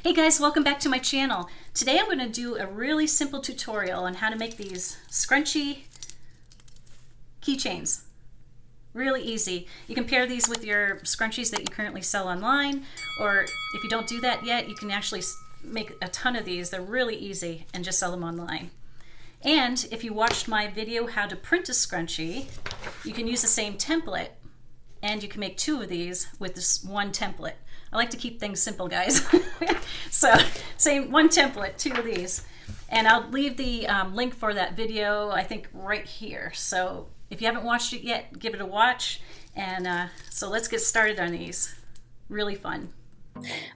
Hey guys, welcome back to my channel. Today I'm going to do a really simple tutorial on how to make these scrunchy keychains. Really easy. You can pair these with your scrunchies that you currently sell online, or if you don't do that yet, you can actually make a ton of these. They're really easy and just sell them online. And if you watched my video how to print a scrunchie, you can use the same template and you can make two of these with this one template. I like to keep things simple, guys. So same one template, two of these. And I'll leave the link for that video, I think right here. So if you haven't watched it yet, give it a watch. And so let's get started on these. Really fun.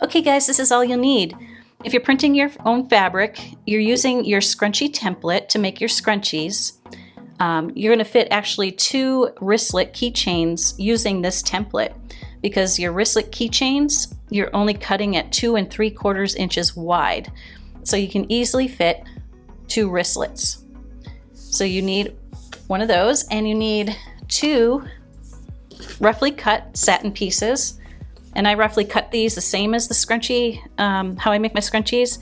Okay guys, this is all you'll need. If you're printing your own fabric, you're using your scrunchie template to make your scrunchies. You're going to fit actually 2 wristlet keychains using this template, because your wristlet keychains, you're only cutting at 2 3/4 inches wide. So you can easily fit 2 wristlets. So you need one of those, and you need 2 roughly cut satin pieces. And I roughly cut these the same as the scrunchie, how I make my scrunchies,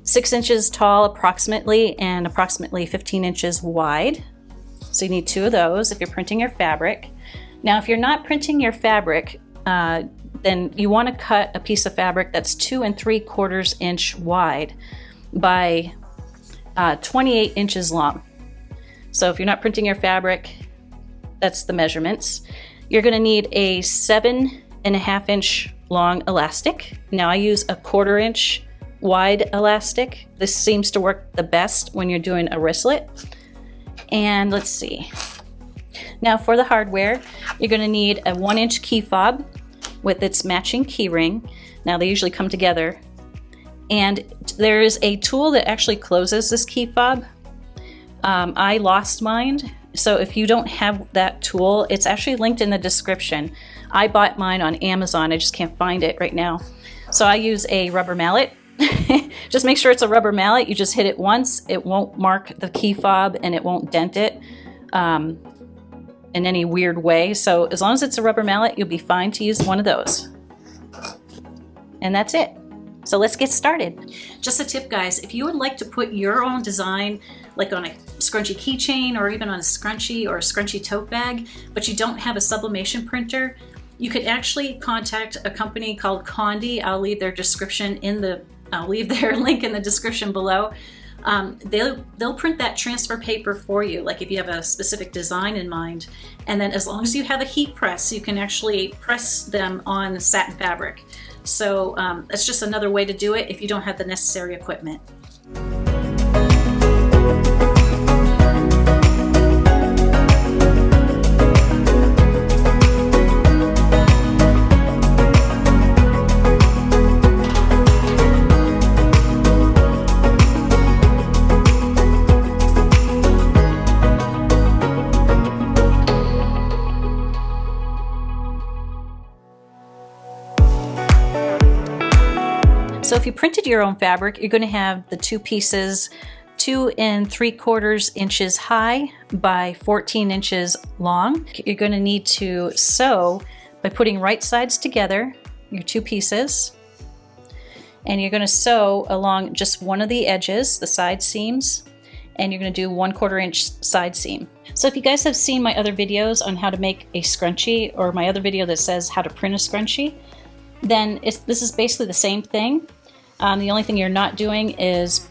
6 inches tall approximately, and approximately 15 inches wide. So you need 2 of those if you're printing your fabric. Now, if you're not printing your fabric, then you want to cut a piece of fabric that's 2 3/4 inch wide by 28 inches long. So if you're not printing your fabric, that's the measurements. You're going to need a 7.5 inch long elastic. Now I use a 1/4 inch wide elastic. This seems to work the best when you're doing a wristlet. And let's see. Now for the hardware, you're going to need a 1 inch key fob with its matching key ring. Now they usually come together. And there is a tool that actually closes this key fob. I lost mine. So if you don't have that tool, it's actually linked in the description. I bought mine on Amazon. I just can't find it right now. So I use a rubber mallet. Just make sure it's a rubber mallet. You just hit it once. It won't mark the key fob and it won't dent it in any weird way. So as long as it's a rubber mallet, you'll be fine to use one of those. And that's it. So let's get started. Just a tip, guys, if you would like to put your own design, like on a scrunchie keychain or even on a scrunchie or a scrunchie tote bag, but you don't have a sublimation printer, you could actually contact a company called Condi. I'll leave their link in the description below. They'll print that transfer paper for you, like if you have a specific design in mind. And then as long as you have a heat press, you can actually press them on satin fabric. So that's just another way to do it if you don't have the necessary equipment. So if you printed your own fabric, you're going to have the 2 pieces 2 3/4 inches high by 14 inches long. You're going to need to sew by putting right sides together, your 2 pieces, and you're going to sew along just one of the edges, the side seams, and you're going to do 1/4 inch side seam. So if you guys have seen my other videos on how to make a scrunchie, or my other video that says how to print a scrunchie, then this is basically the same thing. The only thing you're not doing is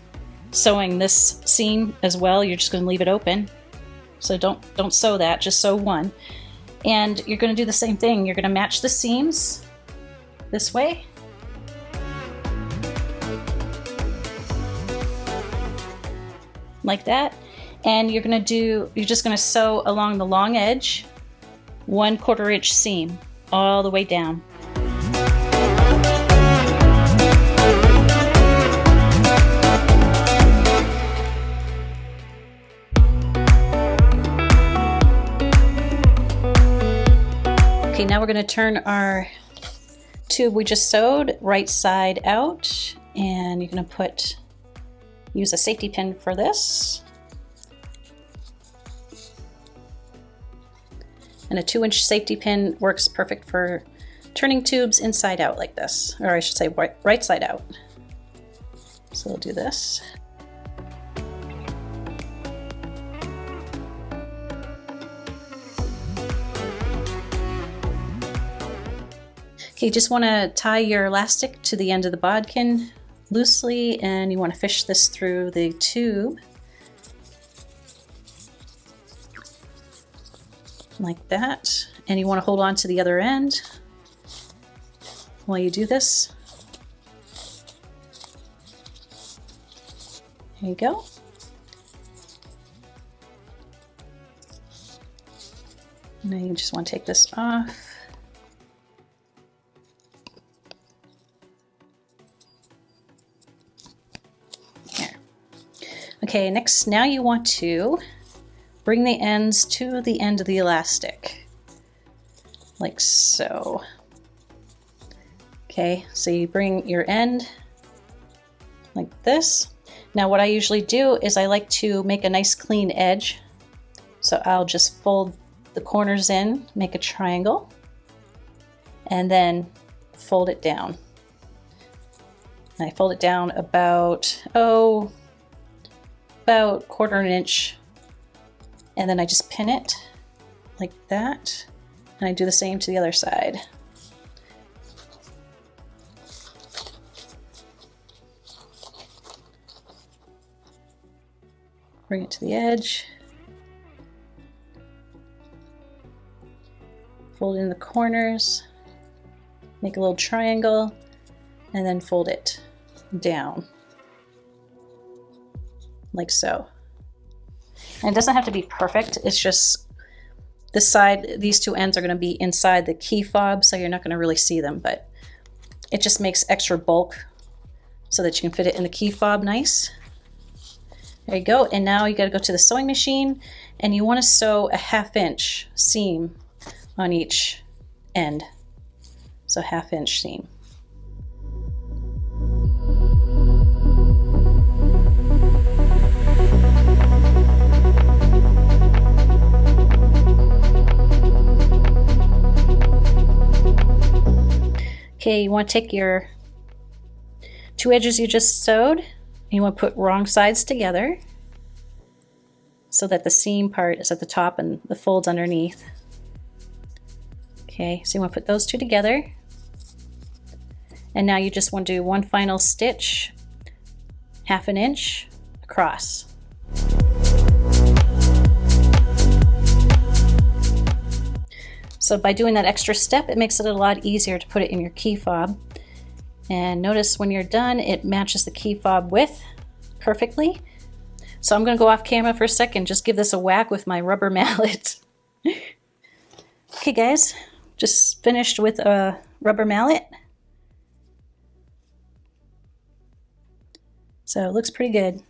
sewing this seam as well. You're just going to leave it open. So don't sew that, just sew one. And you're going to do the same thing. You're going to match the seams this way. Like that. And you're just going to sew along the long edge, 1/4 inch seam all the way down. Okay, now we're going to turn our tube we just sewed right side out, and you're going to use a safety pin for this. And a 2-inch safety pin works perfect for turning tubes inside out like this, or I should say right side out. So we'll do this. Okay, you just want to tie your elastic to the end of the bodkin loosely, and you want to fish this through the tube like that, and you want to hold on to the other end while you do this. There you go. Now you just want to take this off. Okay, next, now you want to bring the ends to the end of the elastic, like so. Okay, so you bring your end like this. Now what I usually do is I like to make a nice clean edge. So I'll just fold the corners in, make a triangle, and then fold it down. And I fold it down about, about 1/4 inch, and then I just pin it like that, and I do the same to the other side. Bring it to the edge, fold in the corners, make a little triangle, and then fold it down. Like so. And it doesn't have to be perfect, it's just this side, these two ends are going to be inside the key fob, so you're not going to really see them, but it just makes extra bulk so that you can fit it in the key fob nice. There you go, and now you got to go to the sewing machine, and you want to sew a 1/2 inch seam on each end. So 1/2 inch seam. Okay, you want to take your 2 edges you just sewed, and you want to put wrong sides together so that the seam part is at the top and the fold's underneath. Okay, so you want to put those two together, and now you just want to do one final stitch, 1/2 inch across. So by doing that extra step, it makes it a lot easier to put it in your key fob. And notice when you're done, it matches the key fob width perfectly. So I'm going to go off camera for a second, just give this a whack with my rubber mallet. Okay guys, just finished with a rubber mallet. So it looks pretty good,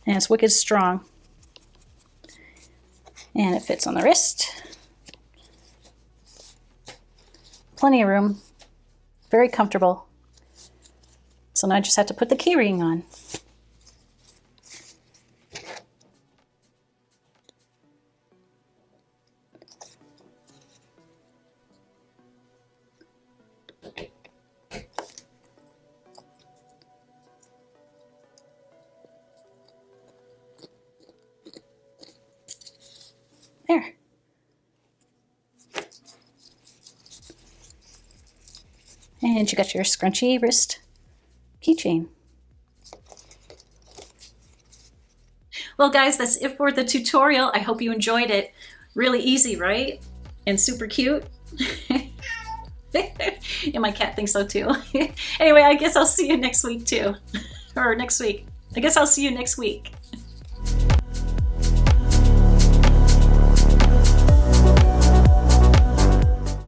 and it's wicked strong. And it fits on the wrist. Plenty of room, very comfortable. So now I just have to put the key ring on. There. And you got your scrunchy wrist keychain. Well guys, that's it for the tutorial. I hope you enjoyed it. Really easy, right? And super cute. And my cat thinks so too. Anyway, I guess I'll see you next week too. Or next week. I guess I'll see you next week.